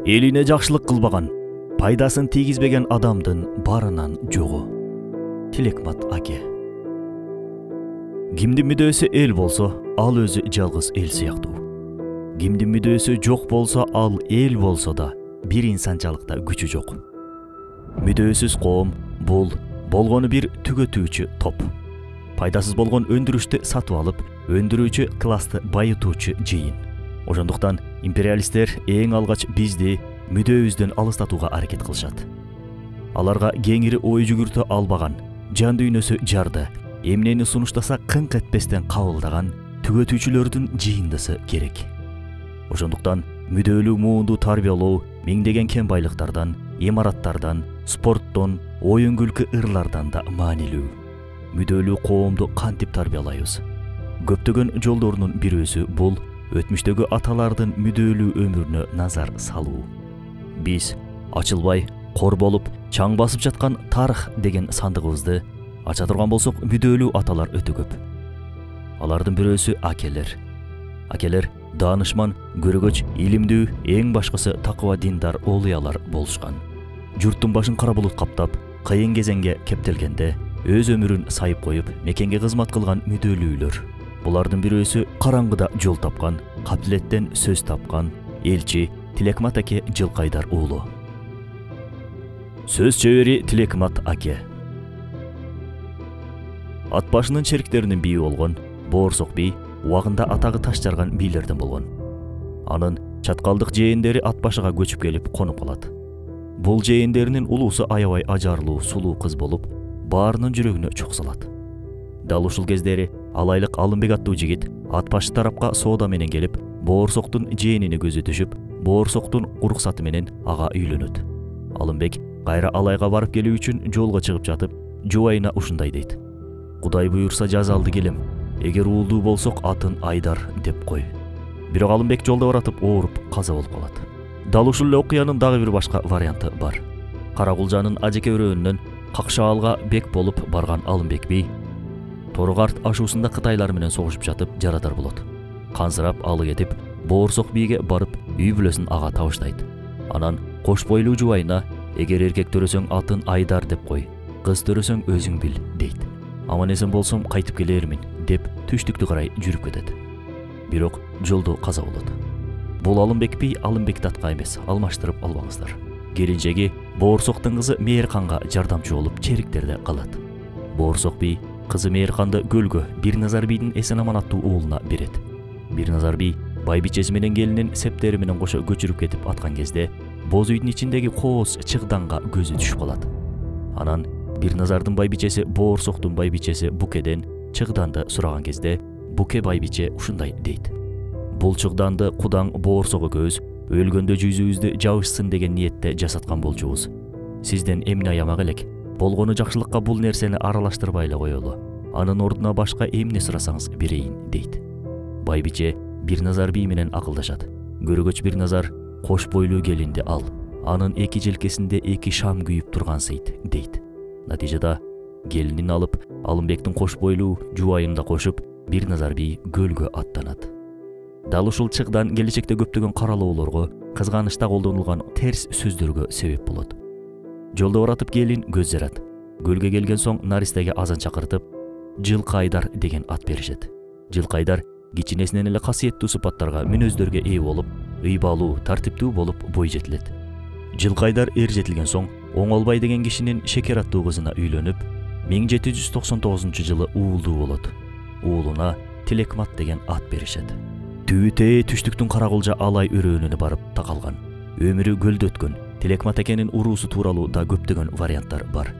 Элине жакшылык кылбаган, пайдасын тийгизбеген адамдын барынан жогу. Тилекмат аке. Кимдин мүдөөсү эл болсо, ал өзү жалгыз эл сыяктуу. Кимдин мүдөөсү жок болсо, ал эл болсо да бир инсанчалыкта күчү жок. Мүдөөсүз коом бул болгону бир түгөтүүчү топ. Пайдасыз болгон өндүрүштү сатып алып, өндүрүүчү классты байытуучу жыйын. Ошондуктан империалисттер эң алгач бизди мүдөөбүздөн алыстатууга аракет кылышат. Аларга кеңири ой жүгүртө албаган, жан дүйнөсү жарды, эмнени сунуштаса кыңк этпестен кабылдаган түгөтүүчүлөрдүн жыйындысы керек. Ошондуктан мүдөлүү муунду тарбиялоо миңдеген кен байлыктардан, имараттардан, спорттон, оюн күлкү ырлардан да маанилүү. Мүдөлүү коомду кантип тарбиялайбыз? Көптөгөн жолдорунун бирөөсү бул өтмүштөгү аталардын мүдөлүү өмүрүнө назар салуу. Биз ачылбай, кор болуп, чаң басып жаткан тарых деген сандыгыбызды ача турган болсок, мүдөлүү аталар өтө көп. Алардын бирөөсү акелер. Акелер даанышман, көрөгөч, илимдүү, эң башкысы такыба диндар олуялар болушкан. Журттун башын кара булут каптап, кыйын кезеңге кептелгенде өз өмүрүн сайып коюп, мекенге кызмат кылган мүдөлүүлөр. Булардын бирөөсү караңгыда жол тапкан, кабилеттен сөз тапкан элчи Тилекмат аке Жылкайдар уулу. Сөз чебери Тилекмат аке. Ат башынын чериктеринин бийи болгон Боорсок бий убагында атагы таш жарган бийлерден болгон. Анын чаткалдык жээндери ат башыга көчүп келип конуп калат. Бул жээндеринин улуусу аябай ажарлуу, сулуу кыз болуп, баарынын жүрөгүнө чок салат. Дал ушул кездери Алайлык Алымбек аттуу жигит ат башы тарапка соода менен келип, Боорсоктун жээнине көзү түшүп, Боорсоктун уруксаты менен ага үйлөнөт. Алымбек кайра Алайга барып келүү үчүн жолго чыгып жатып, жубайына ушундай дейт: "Кудай буйурса жазалды келем. Эгер уулдуу болсок атын Айдар деп кой." Бирок Алымбек жолдо баратып ооруп каза болуп калат. Дал ушул эле окуянын дагы бир башка варианты бар. Каракулжанын ажеке өрөөнүнөн Какшаалга бек болуп барган Алымбек бий Торгарт ашуусунда Кытайлар менен согушуп жатып жарадар болот. Кансырап алы кетип, Боорсок бийге барып үй бүлөсүн ага табыштайт. Анан кош бойлуу жубайына: "Эгер эркек төрөсөң атын Айдар деп кой, кыз төрөсөң өзүң бил" дейт. "Аман эсен болсом кайтып келермин" деп түштүктү карай жүрүп кетет. Бирок жолдо каза болот. Бул Алымбек бий Алымбекти атка эмес, алмаштырып албаңыздар. Келинчеги Боорсоктун кызы Мээрканга жардамчы болуп чериктерде калат. Боорсок бий кызы Мээрканды Гөлгө, Бирназар бийдин Эсен-аман аттуу уулуна берет. Бирназар бий байбичеси менен келинин септери менен кошо көчүрүп кетип аткан кезде боз үйдүн ичиндеги кооз чыгданга көзү түшүп калат. Анан Бирназардын байбичеси Боорсоктун байбичеси Букеден чыгданды сураган кезде Буке байбиче ушундай дейт: "Бул чыгданды Кудаң Боорсок экөөбүз өлгөндө жүзүбүздү жабышсын деген ниетте жасаткан болчубуз. Сизден эмне аямак элек? Болгону жакшылыкка бул нерсени аралаштырбай эле коелу. Анын ордуна башка эмне сурасаңыз берейин" дейт. Байбиче Бирназар бий менен акылдашат. Көрөгөч Бирназар: "Кош бойлуу келинди ал. Анын эки желкесинде эки шам күйүп тургансыйт" дейт. Натыйжада келинин алып, Алымбектин кош бойлуу жубайында кошуп, Бирназар бий Гөлгө аттанат. Дал ушул чыгдан келечекте көптөгөн каралоолорго, кызганычта колдонулган терс сөздөргө себеп болот. Жолдо баратып келин көз жарат. Гөлгө келген соң Наристеге азан чакыртып, Жылкайдар деген ат беришет. Жылкайдар кичинесинен эле касиеттүү сыпаттарга, мүнөздөргө ээ болуп, ыйбалуу, тартиптүү болуп бой жетилет. Жылкайдар эр жетилген соң Оңолбай деген кишинин Шекер аттуу кызына үйлөнүп, 1799-жылы уулдуу болот. Уулуна Тилекмат деген ат беришет. Түбүтээ түштүктүн Каракулжа Алай өрөөнүнө барып такалган. Өмүрү көлдө өткөн Тилекмат акенин уруусу тууралуу да көптөгөн варианттар бар.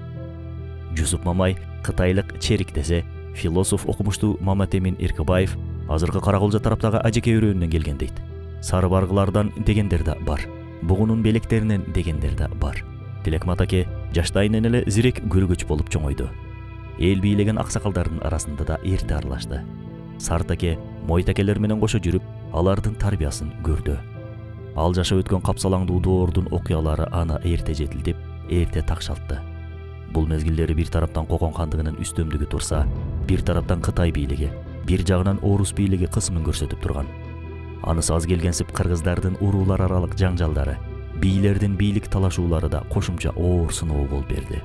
Жусуп Мамай кытайлык черик десе, философ окумуштуу Маматемин Эркебаев азыркы Каракулжа тараптагы ажеке өрөөнүнөн келген дейт. Сары баргылардан дегендер да бар. Бугунун белектеринен дегендер да бар. Тилекмат аке жаштайынан эле зирек көргөч болуп чоңойду. Эл бийлеген аксакалдардын арасында да эрте аралашты. Сарт аке, Мойт акелер менен кошо жүрүп, алардын тарбиясын көрдү. Ал жашап өткөн капсалаңдуу доордун окуялары аны эрте жетилтип, эрте такшалтты. Бул мезгилдери бир тараптан Кокон хандыгынын үстөмдүгү турса, бир тараптан Кытай бийлиги, бир жагынан Орус бийлиги кысымын көрсөтүп турган. Анысы аз келгенсип кыргыздардын уруулар аралык жаңжалдары, бийлердин бийлик талашуулары да кошумча оор сыноо болуп берди.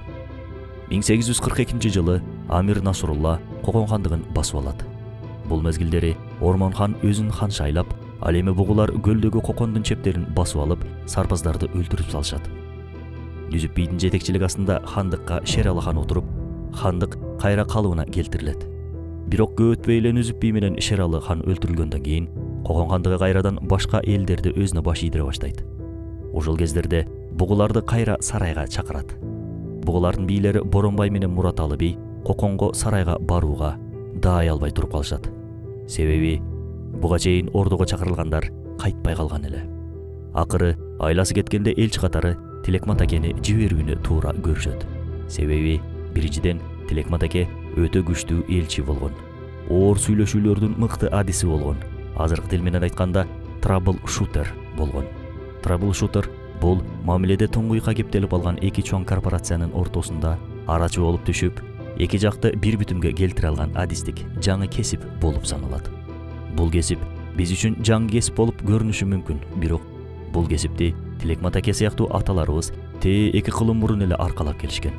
1842 жылы Амир Насрулла Кокон хандыгын басып алат. Бул мезгилдери Ормон хан өзүн хан шайлап, ал эми бугулар көлдөгү Кокондун чептерин басып алып, сарбаздарды өлтүрүп салышат. Жүзүп бийдин жетекчилиги астында хандыкка Шералы хан отуруп, хандык кайра калыбына келтирилет. Бирок көп өтпөй эле Жүзүп бий менен Шералы хан өлтүрүлгөндөн кийин Кокон хандыгы кайрадан башка элдерди өзүнө баш ийдире баштайт. Ошол кездерде бугуларды кайра сарайга чакырат. Бугулардын бийлери Боронбай менен Мураталы бий Коконго сарайга барууга даай албай туруп калышат. Себеби буга чейин ордого чакырылгандар кайтпай калган эле. Акыры айласы кеткенде элчи катары Тилекмат акени жиберүүнү туура көрүшөт. Себеби биринчиден Тилекмат аке өтө күчтүү элчи болгон. Оор сүйлөшүүлөрдүн мыкты адиси болгон. Азыркы тил менен айтканда troubleshooter болгон. Troubleshooter бул мамиледе туңгуйка кептелип алган эки чоң корпорациянын ортосунда арачы болуп түшүп, эки жакты бир бүтүнгө келтире алган адистик жаңы кесип болуп саналат. Бул кесип биз үчүн жаңы кесип болуп көрүнүшү мүмкүн, бирок бул кесипти Тилекмат аке сыяктуу аталарыбыз эки кылым мурун эле аркалап келишкен.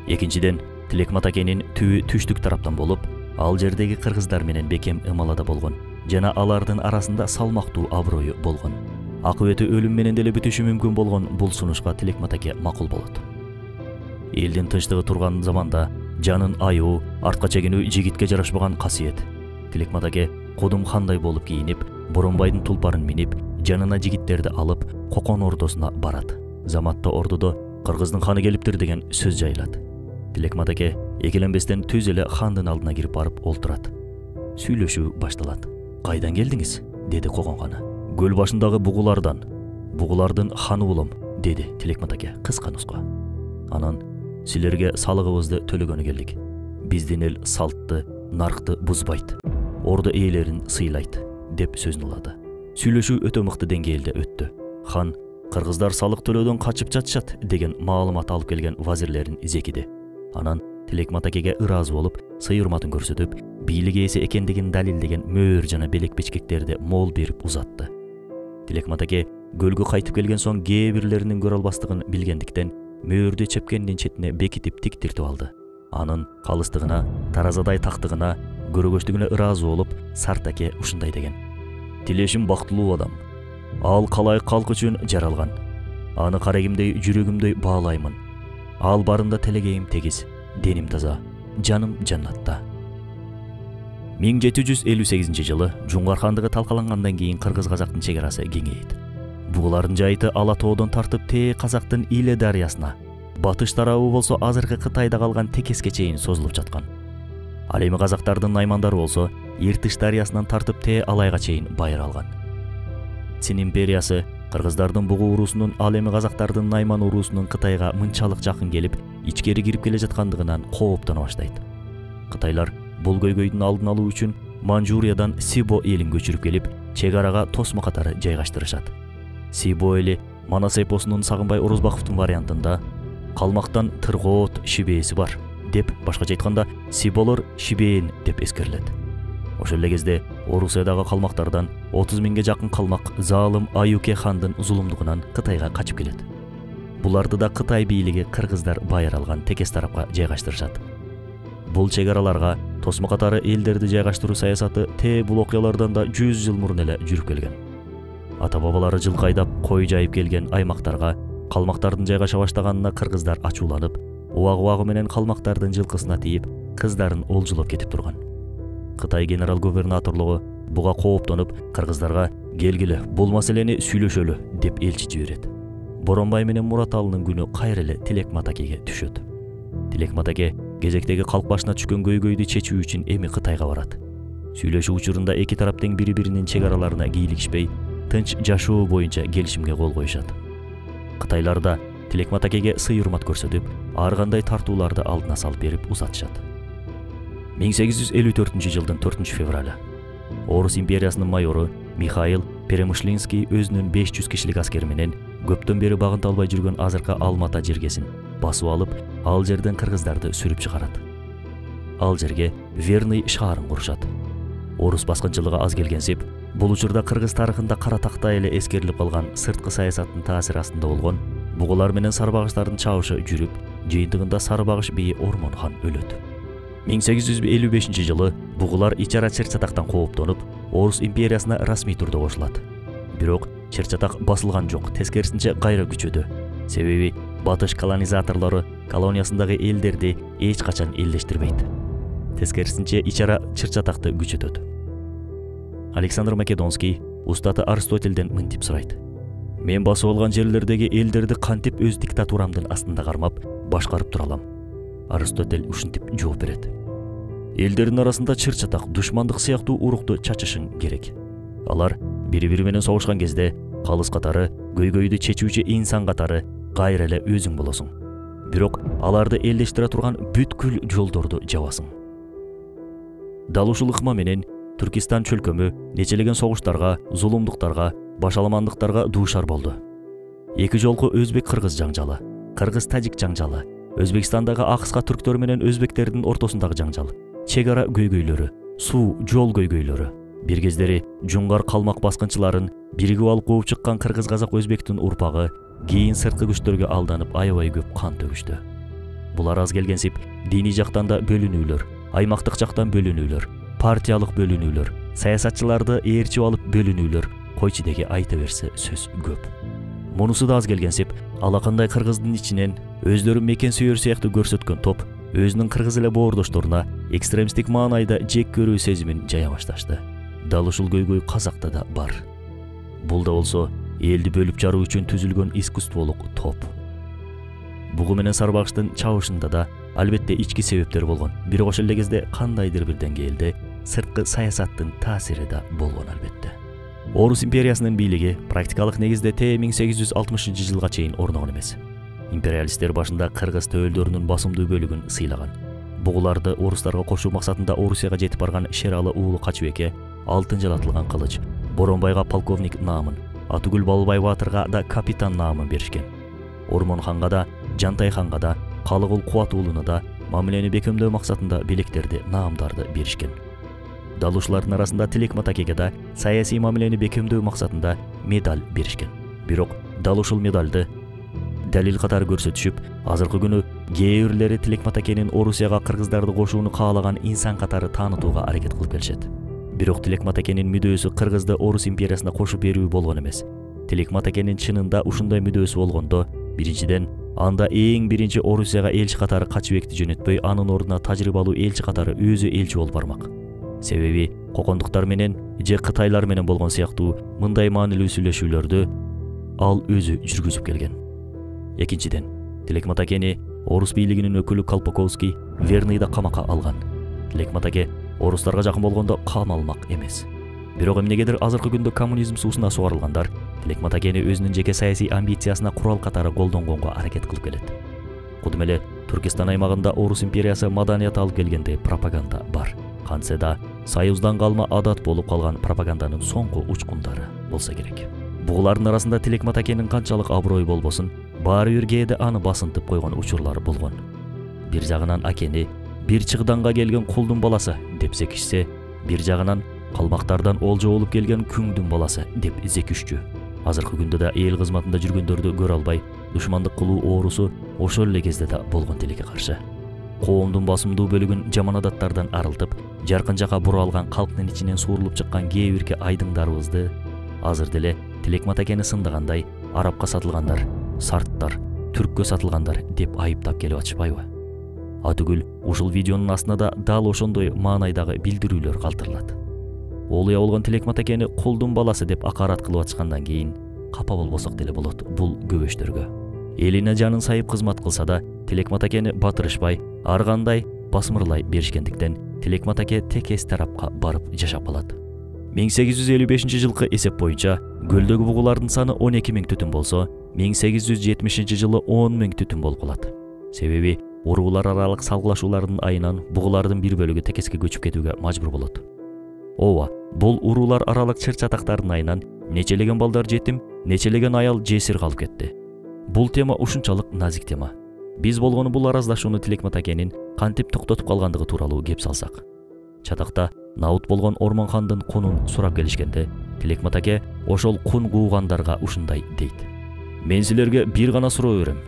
Экинчиден, Тилекмат акенин түбү түштүк тараптан болуп, ал жердеги кыргыздар менен бекем ымалада болгон жана алардын арасында салмактуу аброю болгон. Акыбети өлүм менен деле бүтүшү мүмкүн болгон бул сунушка Тилекмат аке макул болот. Элдин тынчтыгы турган заманда жанын аюу, артка чегинүү жигитке жарашпаган касиет. Тилекмат аке кодум хандай болуп кийинип, Боронбайдын тулпарын минип, жанына жигиттерди алып, Кокон ордосуна барат. Заматта ордодо кыргыздын ханы келиптир деген сөз жайылат. Тилекмат аке экеленбестен түз эле хандын алдына кирип барып олтурат. Сүйлөшүү башталат. Кайдан келдиңиз? Деди Кокон ханы. Көл башындагы бугулардан. Бугулардын ханы болом, деди Тилекмат аке кыска нуска. Анан силерге салыгыбызды төлөгөнү келдик. Биздин эл салтты, наркты бузбайт. Ордо ээлерин сыйлайт, деп сөзүн улады. Сүйлөшүү өтө мыкты деңгээлде өттү. Хан кыргыздар салык төлөөдөн качып жатышат деген маалымат алып келген вазирлерин изекиди. Анан Тилекмат акеге ыраазы болуп, сый-урматын көрсөтүп, бийлик ээси экендигин далилдеген мөөр жана белек печкектерди мол берип узатты. Тилекмат аке көлгө кайтып келген соң кээ бирлеринин көрө албастыгын билгендиктен мөөрдү чепкендин четине бекитип тиктиртип алды. Анын калыстыгына, таразадай тактыгына, көрөгөчтүгүнө ыраазы болуп, Сарт аке ушундай деген. Тилешим бактылуу адам. Ал калайык калк үчүн жаралган. Аны карегимдей, жүрөгүмдөй баалаймын. Ал барында телегейим тегиз, деним таза, жаным жаннатта. 1758 жылы Жуңгар хандыгы талкалангандан кийин кыргыз-казактын чегарасы кеңейет. Бугулардын жайыты Ала тоодон тартып казактын Иле дарыясына, батыш тарабы болсо азыркы Кытайда калган Текеске чейин созулуп жаткан. Ал эми казактардын наймандары болсо Иртыш дарыясынан тартып Алайга чейин байыр алган. Цин империясы кыргыздардын бугу уруусунун ал эми казактардын найман уруусунун Кытайга мынчалык жакын келип, ичкери кирип келе жаткандыгынан кооптоно баштайт. Кытайлар бул көйгөйдүн алдын алуу үчүн Манчжуриядан Сибо элин көчүрүп келип, чегарага тосмо катары жайгаштырышат. Сибо эли Манас эпосунун Сагынбай Орозбаковдун вариантында калмактан тыргоот шибээси бар деп, башкача айтканда Сиболор шибээн деп эскерилет. Ошол эле кезде Орусиядагы калмактардан 30 миңге жакын калмак залым Аюке хандын зулумдугунан Кытайга качып келет. Буларды да Кытай бийлиги кыргыздар байыр алган Текес тарапка жайгаштырышат. Бул чегараларга тосмо катары элдерди жайгаштыруу саясаты бул окуялардан да 100 жыл мурун эле жүрүп келген. Ата-бабалары жылкы айдап, кой жайып келген аймактарга калмактардын жайгаша баштаганына кыргыздар ачууланып, убагы менен калмактардын жылкысына тийип, кыздарын олжулоп кетип турган. Кытай генерал-губернаторлугу буга кооптонуп, кыргыздарга келгиле, бул маселени сүйлөшөлү деп элчи жиберет. Боронбай менен Мураталынын күнү кайра эле Тилекмат акеге түшөт. Тилекмат аке кезектеги калк башына түшкөн көйгөйдү чечүү үчүн эми Кытайга барат. Сүйлөшүү учурунда эки тарап тең бири-биринин чегараларына кийлигишпей, тынч жашоо боюнча келишимге кол коюшат. Кытайлар да Тилекмат акеге сый-урмат көрсөтүп, ар кандай тартууларды алдына салып берип узатышат. 1854 жылдын 4 февралы Орус империясынын майору Михаил Перемышлинский өзүнүн 500 кишилик аскери менен көптөн бери багынта албай жүргөн азыркы Алмата жергесин басып алып, ал жерден кыргыздарды сүрүп чыгарат. Ал жерге Верный шаарын курушат. орус баскынчылыгы аз келгенсип, бул учурда кыргыз тарыхында кара такта эле эскерилип калган сырткы саясаттын таасири астында болгон бугулар менен сарбагычтардын чабышы жүрүп, жыйынтыгында сарбагыч бии Ормон хан өлөт. 1855 жылы бугулар ичара Чыр-Чатактан кооптонуп, Орус империясына расмий түрдө кошулат. Бирок Чыр-Чатак басылган жок, тескерисинче кайра күчөдү. Себеби батыш колонизаторлору колониясындагы элдерди эч качан элдештирбейт. Тескерисинче ичара Чыр-Чатакты күчөтөт. Александр Македонский устаты Аристотельден мынтип сурайт: "Мен басып алган жерлердеги элдерди кантип өз диктатурамдын астында кармап, башкарып тура алам?" Аристотель ушинтип жооп берет: "Элдердин арасында Чыр-Чатак, душмандык сыяктуу урукту чачышың керек. Алар бири-бири менен согушкан кезде калыс катары, көйгөйдү чечүүчү инсан катары кайра эле өзүң болосуң. Бирок аларды элдештире турган бүткүл жолдорду жабасың." Дал ушул ыкма менен Түркистан чөлкөмү нечелеген согуштарга, зулумдуктарга, башаламандыктарга дуушар болду. Эки жолку өзбек-кыргыз жаңжалы, кыргыз-тажик жаңжалы, Өзбекстандагы акыска түрктөр менен өзбектердин ортосундагы жаңжал, чек ара көйгөйлөрү, суу, жол көйгөйлөрү, бир кездери жуңгар калмак баскынчыларын биригип алып кууп чыккан кыргыз-казак өзбектин урпагы кийин сырткы күчтөргө алданып аябай көп кан төгүштү. Булар аз келгенсип, диний жактан да бөлүнүүлөр, аймактык жактан бөлүнүүлөр, партиялык бөлүнүүлөр, саясатчыларды ээрчип алып бөлүнүүлөр, койчу деги айта берсе сөз көп. Мунусу да аз келгенсип, алакандай кыргыздын ичинен өздөрүн мекен сүйөр сыяктуу көрсөткөн топ өзүнүн кыргыз эле боордошторуна экстремисттик маанайда жек көрүү сезимин жая башташты. Дал ушул көйгөй казакта да бар. Бул да болсо элди бөлүп жаруу үчүн түзүлгөн искусстволук топ. Бугу менен сарбагычтын чабышында да албетте ички себептер болгон. Бирок ошол эле кезде кандайдыр бир деңгээлде сырткы саясаттын таасири да болгон албетте. Орус империясынын бийлиги практикалык негизде 1860 жылга чейин орногон эмес. Империалисттер башында кыргыз төөлдөрүнүн басымдуу бөлүгүн сыйлаган. Бугуларды орустарга кошуу максатында Орусияга жетип барган Шералы уулу Качыбекке алтын жалатылган кылыч, Боронбайга полковник наамын, Атыгүл Балбай Батырга да капитан наамын беришкен. Ормон ханга да, Жантай ханга да, Калыгул Кубат уулуна да мамилени бекемдөө максатында белектерди, наамдарды беришкен. Дал ушулардын арасында Тилек Матакеге да саясий мамилени бекемдөө максатында медаль беришкен. Бирок дал ушул медальды далил катары көрсөтүшүп, азыркы күнү кээ бирлери Тилек Матакенин Орусияга кыргыздарды кошууну каалаган инсан катары таанытууга аракет кылып келишет. Бирок Тилек Матакенин мүдөөсү кыргызды Орус империясына кошуп берүү болгон эмес. Тилек Матакенин чынында ушундай мүдөөсү болгондо, биринчиден, анда эң биринчи Орусияга элчи катары Качыбекти жөнөтпөй, анын ордуна тажрыйбалуу элчи катары өзү элчи болуп бармак. Себеби кокондуктар менен же кытайлар менен болгон сыяктуу мындай маанилүү сүйлөшүүлөрдү ал өзү жүргүзүп келген. Экинчиден, Тилек Матакени Орус бийлигинин өкүлү Колпаковский Верныйда камакка алган. Тилек Матаке орустарга жакын болгондо камалмак эмес. Бирок эмнегедир азыркы күндө коммунизм суусуна сугарылгандар Тилек Матакени өзүнүн жеке саясий амбициясына курал катары колдонгонго аракет кылып келет. Кудум эле Түркистан аймагында Орус империясы маданият алып келгенде пропаганда бар. Кантсе да Союздан калма адат болуп калган пропаганданын соңку учкундары болсо керек. Бугулардын арасында Тилек Матакенин канчалык аброй болбосун, баары бир кээде аны басынтып койгон учурлар болгон. Бир жагынан акени бир чыгданга келген кулдун баласы деп зекишсе, бир жагынан калмактардан олжо болуп келген күңдүн баласы деп зекүшчү. Азыркы күндө да эл кызматында жүргөндөрдү көрө албай, душмандык кылуу оорусу ошол эле кезде да болгон Тилекке каршы. Коомдун басымдуу бөлүгүн жаман адаттардан арылтып, жаркын жака бура алган калктын ичинен суурулуп чыккан кээ бирки айдыңдарыбызды азыр деле Тилек Матакени сындагандай арабка сатылгандар, сарттар, түрккө сатылгандар деп айыптап келип атышпайбы? Атыгүл ушул видеонун астына да дал ошондой маанайдагы билдирүүлөр калтырылат. Олуя болгон Тилек Матакени кулдун баласы деп акарат кылып атышкандан кийин капа болбосок деле болот бул көбөштөргө. Элине жанын сайып кызмат кылса да Тилек Матакени батырышпай, ар кандай басмырлай беришкендиктен Тилек Матаке текес тарапка барып жашап калат. 1855 жылкы эсеп боюнча көлдөгү бугулардын саны 12 000 түтүн болсо, 1870 жылы 10 000 түтүн болуп калат. Себеби уруулар аралык салгылашуулардын айынан бугулардын бир бөлүгү текеске көчүп кетүүгө мажбур болот. Ооба, бул уруулар аралык Чыр-Чатактардын айынан нечелеген балдар жетим, нечелеген аял жесир калып кетти. Бул тема ушунчалык назик тема. Биз болгону бул араздашууну Тилек Матакенин кантип токтотуп калгандыгы тууралуу кеп салсак. Чатакта Наут болгон Ормонхандын кунун сурап келишкенде, Тилекмат аке ошол кун куугандарга ушундай дейт. Мен силерге бир гана суроо берем.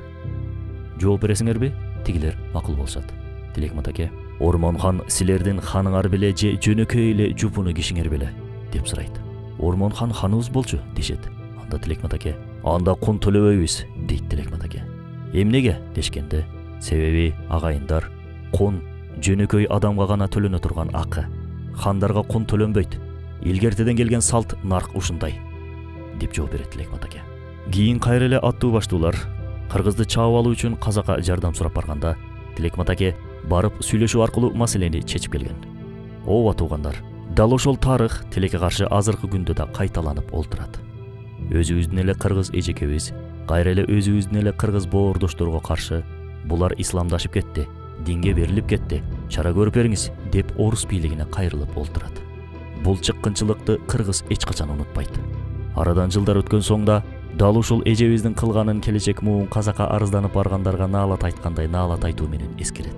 Жооп бересиңерби? Тигилер макул болушат. Тилекмат аке, Ормонхан силердин ханыңар беле же жөнөкөй эле жупуну кишиңер беле деп сурайт. Ормонхан ханыбыз болчу дешет. Анда Тилекмат аке, анда кун төлөбөйбүз дейт Тилекмат аке. Эмнеге дешкенде, себеби агайындар кун жөнөкөй адамга гана төлөнө турган акы. Хандарга кун төлөнбөйт. Илгертеден келген салт нарк ушундай деп жооп берет Тилекмат аке. Кийин кайра эле аттуу баштуулар кыргызды чаап алуу үчүн казакка жардам сурап барганда, Тилекмат аке барып сүйлөшүү аркылуу маселени чечип келген. Ооба туугандар, дал ошол тарых тилекке каршы азыркы күндө да кайталанып олтурат. Өзүбүздүн эле кыргыз эжекебиз, кайра эле өзүбүздүн эле кыргыз боордошторго каршы булар исламдашып кетти, динге берилип кетти, чара көрүп бериңиз деп орус бийлигине кайрылып олтурат. Бул чыккынчылыкты кыргыз эч качан унутпайт. Арадан жылдар өткөн соң да дал ушул эжебиздин кылганын келечек муун казакка арызданып баргандарга наалат айткандай наалат айтуу менен эскерет.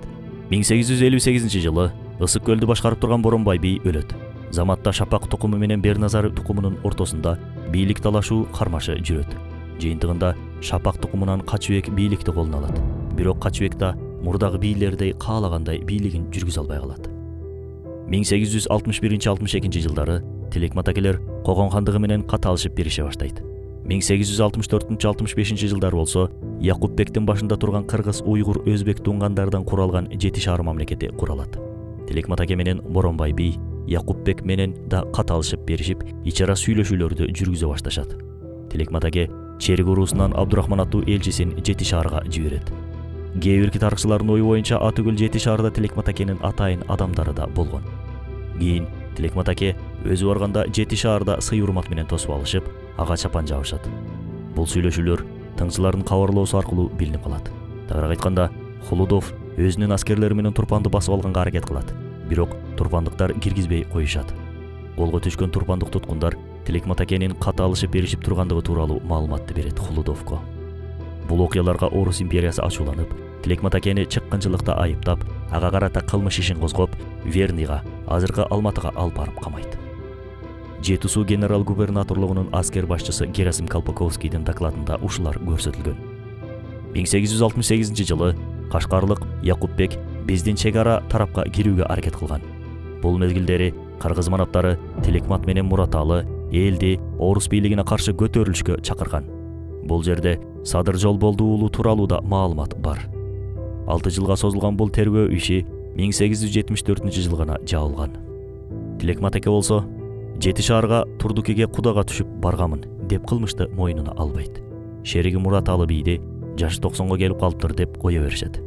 1858-жылы Ысык көлдү башкарып турган Боронбай бий өлөт. Заматта Шапак тукуму менен Берназар тукумунун ортосунда бийлик талашуу кармашы жүрөт. Жыйынтыгында Шапак тукумунан Качыбек бийликти колуна алат. Бирок Качыбек да мурдагы бийлердей каалагандай бийлигин жүргүзө албай калат. 1861-62 жылдары Тилекмат акелер Когон хандыгы менен кат алышып берише баштайт. 1864-65 жылдары болсо Якупбектин башында турган кыргыз, уйгур, өзбек тунгандардан куралган 7 шаар мамлекети куралат. Тилекмат аке менен Боронбай бий Якупбек менен да кат алышып беришип, ичара сүйлөшүүлөрдү жүргүзө башташат. Тилекмат аке Черик уруусунан Абдурахман аттуу элчисин 7 шаарга жиберет. Кээ бирки тарыхчылардын ою боюнча Атыгүл 7 шаарда Тилекмат акенин атайын адамдары да болгон. Кийин Тилекмат аке өзү барганда 7 шаарда сый урмат менен тосуп алышып, ага чапан жабышат. Бул сүйлөшүүлөр тыңчылардын кабарлоосу аркылуу билинип калат. Тагыраак айтканда, Хулудов өзүнүн аскерлери менен Турпанды басып алганга аракет кылат. Бирок турпандыктар киргизбей коюшат. Колго түшкөн турпандык туткундар Тилекмат акенин кат алышып беришип тургандыгы тууралуу маалыматты берет Хулудовго. Бул окуяларга Орус империясы ачууланып, Тилекмат акени чыккынчылыкта айыптап, ага карата кылмыш ишин козгоп, Верныйга, азыркы Алматыга алып барып камайт. Жети суу генерал-губернаторлугунун аскер башчысы Герасим Колпаковскийдин докладында ушулар көрсөтүлгөн. 1868 Кашкарлык Якупбек биздин чек ара тарапка кирүүгө аракет кылган. Бул мезгилдери кыргыз манаптары Тилекмат менен Мураталы элди орус бийлигине каршы көтөрүлүшкө чакырган. Бул жерде Садыр Жолболду уулу тууралуу да маалымат бар. 6 жылга созулган бул тергөө иши 1874 гана жабылган. Тилекмат аке болсо 7 шаарга Турдукеге кудага түшүп баргамын деп кылмышты мойнуна албайт. Шериги Мураталы бийди жашы 90го келип калыптыр деп кое беришет.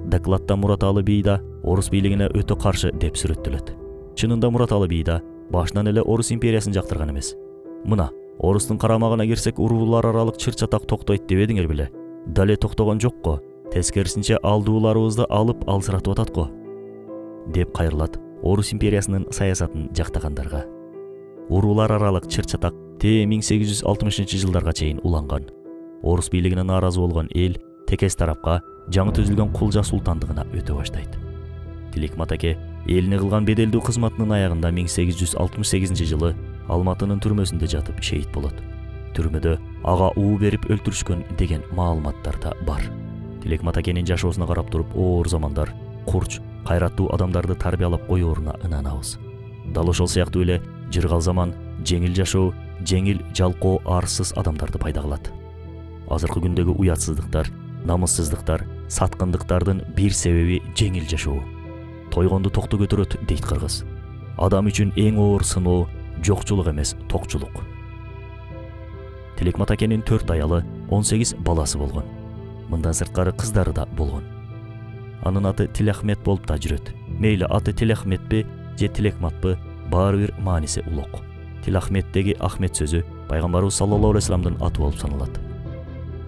Докладта Мураталы бий да орус бийлигине өтө каршы деп сүрөттөлөт. Чынында Мураталы бий да башынан эле орус империясын жактырган эмес. Мына орустун карамагына кирсек уруулар аралык чыр-чатак токтойт деп эдиңер беле. Дале токтогон жок го. Тескерисинче алдууларыбызды алып алсыратып атат го деп кайрылат орус империясынын саясатын жактагандарга. Уруулар аралык чыр-чатак 1860 жылдарга чейин уланган. Орус бийлигине нааразы болгон эл текес тарапка жаңы түзүлгөн Кулжа султандыгына өтө баштайт. Тилекмат аке элине кылган беделдүү кызматынын аягында 1868 жылы Алматынын түрмөсүндө жатып шейит болот. Түрмөдө ага уу берип өлтүрүшкөн деген маалыматтар да бар. Тилекмат акенин жашоосуна карап туруп, оор замандар, курч, кайраттуу адамдарды тарбиялап коюуна ынанабыз. Дал ошол сыяктуу эле жыргал заман, жеңил жашоо, жеңил жалкоо, арсыз адамдарды пайда кылат. Азыркы күндөгү уятсыздыктар, намыссыздыктар, саткындыктардын бир себеби жеңил жашоо. Тойгонду токту көтөрөт дейт кыргыз. Адам үчүн эң оор сыноо жокчулук эмес, токчулук. Тилекмат акенин 4 аялы, 18 баласы болгон. Мындан сырткары кыздары да болгон. Анын аты Тилахмет болуп да жүрөт. Мейли аты Тилахметпи же Тилекматпы, баары бир мааниси улук. Тилахметтеги Ахмет сөзү пайгамбарыбыз саллаллаху алейхи вассаламдын аты болуп саналат.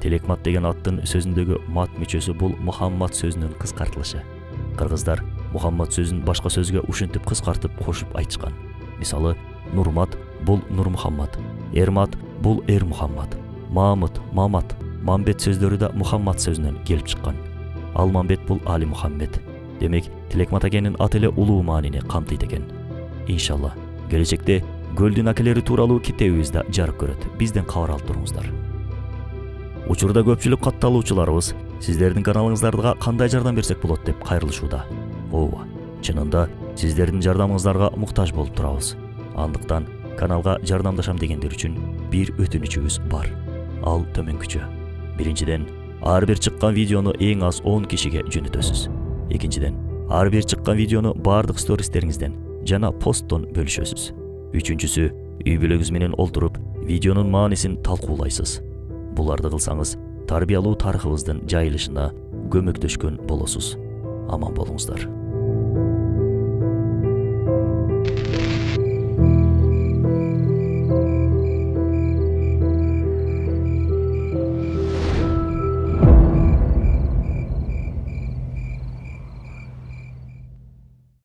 Тилекмат деген аттын сөзүндөгү мат мүчөсү бул Мухаммад сөзүнүн кыскартылышы. Кыргыздар Мухаммад сөзүн башка сөзгө ушинтип кыскартып кошуп айтышкан. Мисалы, Нурмат бул Нур Мухаммад, Эрмат бул Эр Мухаммад, Мамыт, Мамат, Мамбет сөздөрү да Мухаммад сөзүнөн келип чыккан. Алмамбет бул Али Мухаммед. Демек, Тилекмат акенин аты эле улуу маанини камтыйт экен. иншалла келечекте көлдүн акелери тууралуу китебибиз да жарык көрөт. Бизден кабар алып туруңуздар. Учурда көпчүлүк катталуучуларыбыз сиздердин каналыңыздарга кандай жардам берсек болот деп кайрылышууда. Ооба, чынында сиздердин жардамыңыздарга муктаж болуп турабыз. Андыктан каналга жардамдашам дегендер үчүн бир өтүнүчүбүз бар. Ал төмөнкүчө. Биринчиден, ар бир чыккан видеону эң аз 10 кишиге жөнөтөсүз. Экинчиден, ар бир чыккан видеону бардык стористериңизден жана посттон бөлүшөсүз. Үчүнчүсү, үй бүлөгүңүз менен олтуруп, видеонун маанисин талкуулайсыз. Буларды кылсаңыз, тарбиялуу тарыхыбыздын жайылышына көмөктөшкөн болосуз. Аман болуңуздар.